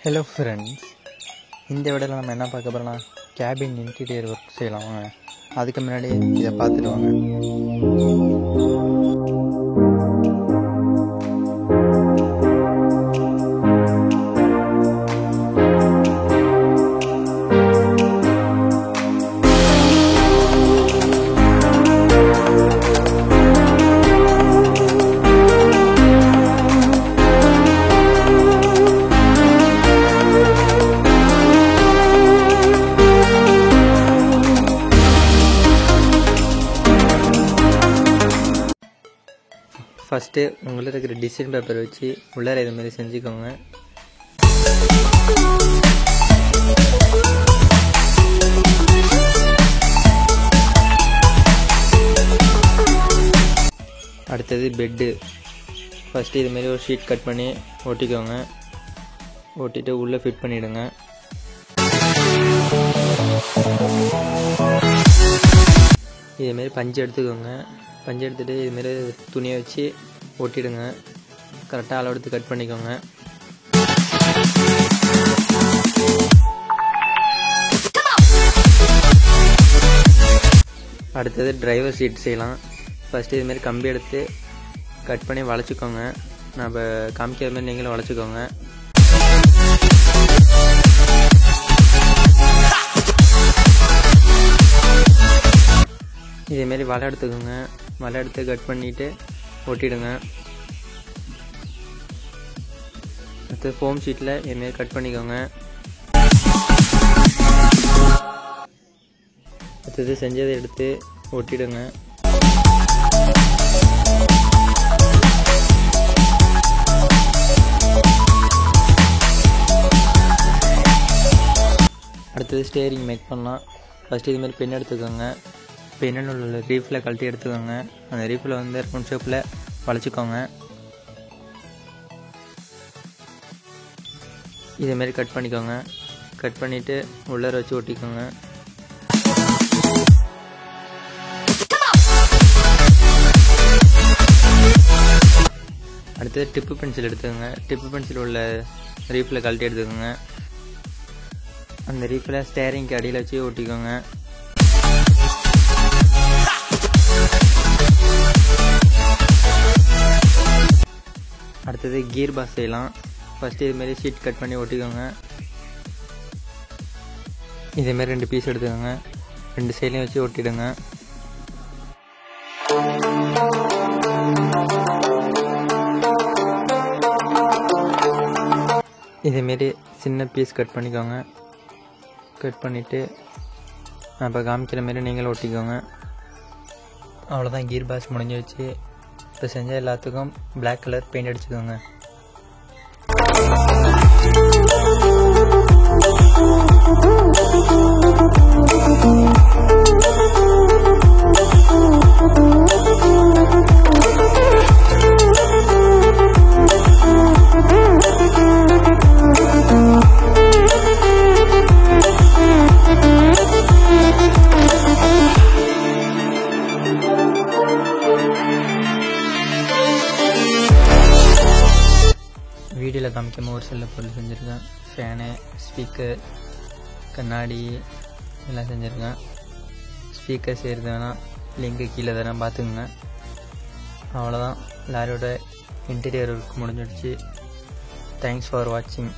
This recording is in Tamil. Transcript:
ஹலோ ஃப்ரெண்ட்ஸ், இந்த விடையில் நம்ம என்ன பார்க்க போகிறோம்னா கேபின் இன்டீரியர் ஒர்க் செய்யலாம். அதுக்கு முன்னாடி இதை பார்த்துட்டு வாங்க. ஃபஸ்ட்டு உங்கள்கிட்ட இருக்கிற டிசைன் பேப்பர் வச்சு உள்ளார இது மாதிரி செஞ்சுக்கோங்க. அடுத்தது பெட்டு. ஃபஸ்ட்டு இதுமாரி ஒரு ஷீட் கட் பண்ணி ஒட்டிக்கோங்க. ஒட்டிட்டு உள்ளே ஃபிட் பண்ணிவிடுங்க. இதுமாரி பஞ்சு எடுத்துக்கோங்க. பஞ்சு எடுத்துகிட்டு இதுமாரி துணியை வச்சு ஒட்டிடுங்க. கரெக்டாக அளவு எடுத்து கட் பண்ணிக்கோங்க. அடுத்தது டிரைவர் சீட் செய்யலாம். ஃபஸ்ட்டு இதுமாரி கம்பி எடுத்து கட் பண்ணி வளைச்சிக்கோங்க. நான் இப்போ காமிக்கிற மாதிரி நீங்களும் வளைச்சிக்கோங்க. இதேமாரி வலை எடுத்துக்கோங்க. வலை எடுத்து கட் பண்ணிவிட்டு ஒட்டிடுங்க. அடுத்து ஃபோம் ஷீட்டில் இதுமாரி கட் பண்ணிக்கோங்க. அடுத்தது செஞ்சதை எடுத்து ஒட்டிடுங்க. அடுத்தது ஸ்டேரிங் மேக் பண்ணலாம். ஃபஸ்ட்டு இதுமாரி பென் எடுத்துக்கோங்க. பெண்ணில் உள்ள ரீஃபில் கழட்டி எடுத்துக்கோங்க. அந்த ரீஃபில் வந்து ரவுண்ட் ஷேப்பில் வளைச்சிக்கோங்க. இதேமாரி கட் பண்ணிக்கோங்க. கட் பண்ணிவிட்டு உள்ளார வச்சு ஒட்டிக்கோங்க. அடுத்தது டிப்பு பென்சில் எடுத்துக்கோங்க. டிப்பு பென்சில் உள்ள ரீஃபில் கழட்டி எடுத்துக்கோங்க. அந்த ரீஃபில் ஸ்டேரிங்க்கு அடியில் வச்சு ஒட்டிக்கோங்க. அடுத்தது கீர் பாஸ் செய்யலாம். ஃபஸ்ட்டு இதுமாரி ஷீட் கட் பண்ணி ஒட்டிக்கோங்க. இதேமாரி 2 பீஸ் எடுத்துக்கோங்க. 2 சைட்லையும் வச்சு ஒட்டிடுங்க. இதேமாரி சின்ன பீஸ் கட் பண்ணிக்கோங்க. கட் பண்ணிவிட்டு நான் இப்போ காமிக்கிற மாரி நீங்களும் ஒட்டிக்கோங்க. அவ்வளோதான், கீர் பாஸ் முடிஞ்சு வச்சு. இப்போ செஞ்ச எல்லாத்துக்கும் பிளாக் கலர் பெயிண்ட் அடிச்சுக்கோங்க. வீடியோவில் காமிக்காமல் ஒரு சில பொருள் செஞ்சுருக்கேன். ஃபேனு, ஸ்பீக்கர், கண்ணாடி எல்லாம் செஞ்சுருக்கேன். ஸ்பீக்கர் செய்கிறது வேணால் லிங்க்கு கீழே தரேன், பார்த்துக்குங்க. அவ்வளோதான், லாரியோட இன்டீரியர் ஒர்க் முடிஞ்சிடுச்சு. தேங்க்ஸ் ஃபார் வாட்சிங்.